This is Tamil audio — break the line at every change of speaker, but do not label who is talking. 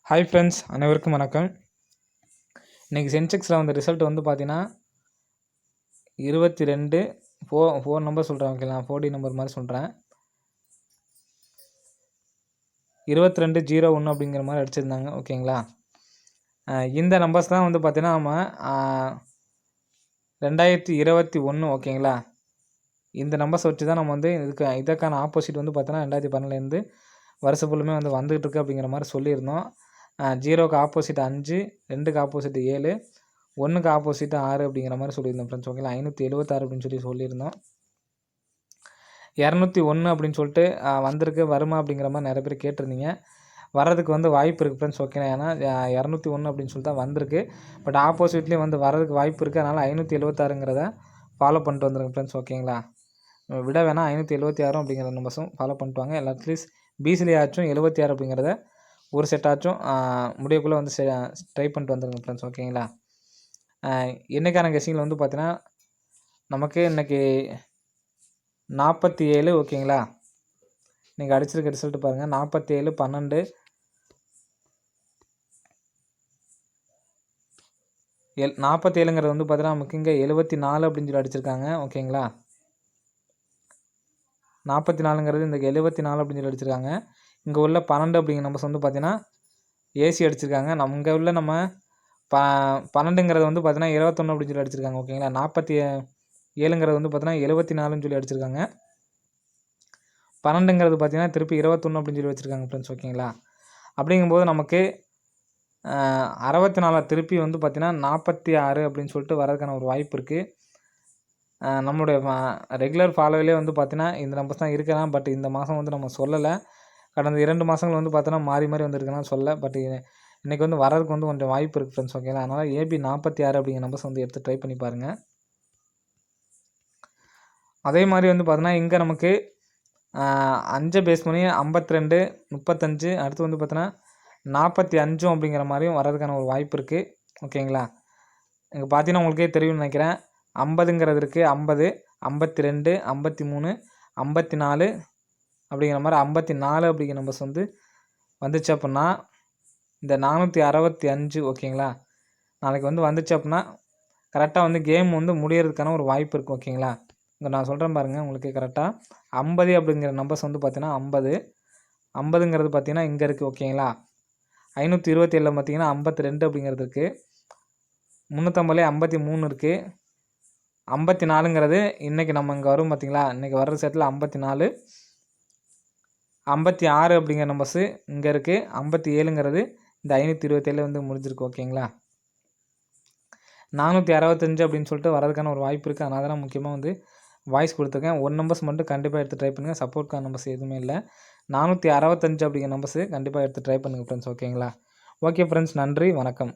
ஹாய் ஃப்ரெண்ட்ஸ், அனைவருக்கும் வணக்கம். இன்றைக்கி சென்செக்ஸில் வந்து ரிசல்ட் வந்து பார்த்தீங்கன்னா 22 ஃபோர் நம்பர் சொல்கிறேன். ஓகேங்களா, 4D நம்பர் மாதிரி சொல்கிறேன். 2201 அப்படிங்கிற மாதிரி அடிச்சிருந்தாங்க. ஓகேங்களா, இந்த நம்பர்ஸ் தான் வந்து பார்த்தீங்கன்னா நம்ம 2021. ஓகேங்களா, இந்த நம்பர்ஸ் வச்சு தான் நம்ம வந்து இதற்கான ஆப்போசிட் வந்து பார்த்தீங்கன்னா 2012லேருந்து வருஷம் ஃபுல்லுமே வந்து வந்துகிட்டு இருக்கு அப்படிங்கிற மாதிரி சொல்லியிருந்தோம். 0க்கு ஆப்போசிட் 5, 2க்கு ஆப்போசிட் 7, 1க்கு ஆப்போசிட் 6 அப்படிங்கிற மாதிரி சொல்லியிருந்தோம் ஃப்ரெண்ட்ஸ். ஓகேங்களா, 576 அப்படின்னு சொல்லியிருந்தோம். 201 அப்படின்னு சொல்லிட்டு வந்திருக்கு, வருமா அப்படிங்கிற மாதிரி நிறைய பேர் கேட்டிருந்தீங்க. வர்றதுக்கு வந்து வாய்ப்பு இருக்குது ஃப்ரெண்ட்ஸ். ஓகேங்களா, ஏன்னா 201 அப்படின்னு சொல்லிட்டு தான் வந்திருக்கு. பட் ஆப்போசிட்லேயும் வந்து வர்றதுக்கு வாய்ப்பு இருக்குது. அதனால் 576ங்கிறத ஃபாலோ பண்ணிட்டு வந்துருங்க ஃப்ரெண்ட்ஸ். ஓகேங்களா, விட வேணால் 576 அப்படிங்கிற நம்பர்ஸும் ஃபாலோ பண்ணிட்டு வாங்க. அட்லீஸ்ட் பிசிலேயாச்சும் 76 அப்படிங்கிறத ஒரு செட்டாச்சும் முடியக்குள்ளே வந்து ட்ரை பண்ணிட்டு வந்துருங்க ஃப்ரெண்ட்ஸ். ஓகேங்களா, இன்றைக்கான கெஸ்ஸிங்கில் வந்து பார்த்தீங்கன்னா நமக்கு இன்றைக்கி 47. ஓகேங்களா, இன்றைக்கி அடிச்சிருக்க ரிசல்ட்டு பாருங்கள். 47, 12, 47ங்கிறது வந்து பார்த்தீங்கன்னா நமக்கு இங்கே 74 அப்படின்னு சொல்லி அடிச்சிருக்காங்க. ஓகேங்களா, 44ங்கிறது இந்த 74 அப்படின்னு சொல்லி அடிச்சிருக்காங்க. இங்கே உள்ள 12 அப்படிங்கிற நம்பர்ஸ் வந்து பார்த்தீங்கன்னா ஏசி அடிச்சிருக்காங்க. இங்கே உள்ள நம்ம 12ங்கிறது வந்து பார்த்தீங்கன்னா 21 அப்படின்னு சொல்லி அடிச்சிருக்காங்க. ஓகேங்களா, 47ங்கிறது வந்து பார்த்தீங்கன்னா 74ன்னு சொல்லி அடிச்சிருக்காங்க. 12ங்கிறது பார்த்தீங்கன்னா திருப்பி 21 அப்படின்னு சொல்லி வச்சுருக்காங்க ஃப்ரெண்ட்ஸ். ஓகேங்களா, அப்படிங்கும்போது நமக்கு 64 திருப்பி வந்து பார்த்தீங்கன்னா 46 அப்படின்னு சொல்லிட்டு வரதுக்கான ஒரு வாய்ப்பு இருக்குது. நம்மளுடைய ரெகுலர் ஃபாலோவிலே வந்து பார்த்தீங்கன்னா இந்த நம்பர்ஸ் தான் இருக்கலாம். பட் இந்த மாதம் வந்து நம்ம சொல்லலை. கடந்த 2 மாதங்கள் வந்து பார்த்தோன்னா மாறி வந்துருக்குன்னா சொல்ல. பட் இன்றைக்கி வந்து வரதுக்கு வந்து கொஞ்சம் வாய்ப்பு இருக்குது ஃப்ரெண்ட்ஸ். ஓகேங்களா, அதனால் AB 46 அப்படிங்கிற நம்பர்ஸ் வந்து எடுத்து ட்ரை பண்ணி பாருங்கள். அதே மாதிரி வந்து பார்த்தோன்னா இங்கே நமக்கு 5 பேஸ் பண்ணி 52, 35, அடுத்து வந்து பார்த்தோன்னா 45 அப்படிங்கிற மாதிரியும் வரதுக்கான ஒரு வாய்ப்பு இருக்குது. ஓகேங்களா, இங்கே பார்த்தீங்கன்னா உங்களுக்கே தெரியும்னு நினைக்கிறேன். 50ங்கிறது இருக்குது, 50, 52, 53, 54 அப்படிங்கிற மாதிரி 54 அப்படிங்கிற நம்பர்ஸ் வந்து வந்துச்சு அப்படின்னா இந்த 465. ஓகேங்களா, நாளைக்கு வந்து வந்துச்சு அப்படின்னா கரெக்டாக வந்து கேம் வந்து முடியறதுக்கான ஒரு வாய்ப்பு இருக்குது. ஓகேங்களா, இங்கே நான் சொல்கிறேன் பாருங்கள் உங்களுக்கு கரெக்டாக 50 அப்படிங்கிற நம்பர்ஸ் வந்து பார்த்தீங்கன்னா 50ங்கிறது பார்த்தீங்கன்னா இங்கே இருக்குது. ஓகேங்களா, 527 பார்த்தீங்கன்னா 52 அப்படிங்கிறது இருக்குது. 350 53 இருக்குது. 54ங்கிறது இன்றைக்கி நம்ம இங்கே வரும் பார்த்தீங்களா, இன்றைக்கி வர்ற செட்டில் 54, 56 அப்படிங்கிற நம்பர்ஸு இங்கே இருக்குது. 57ங்கிறது இந்த 527 வந்து முடிஞ்சிருக்கு. ஓகேங்களா, 465 அப்படின்னு சொல்லிட்டு வரதுக்கான ஒரு வாய்ப்பு இருக்குது. அதனால தான் முக்கியமாக வந்து வாய்ஸ் கொடுத்துருக்கேன். 1 நம்பர்ஸ் மட்டும் கண்டிப்பாக எடுத்து ட்ரை பண்ணுங்கள். சப்போர்ட்கான நம்பர்ஸ் எதுவுமே இல்லை. 465 அப்படிங்கிற நம்பர்ஸு கண்டிப்பாக எடுத்து ட்ரை பண்ணுங்கள் ஃப்ரெண்ட்ஸ். ஓகேங்களா, ஓகே ஃப்ரெண்ட்ஸ், நன்றி, வணக்கம்.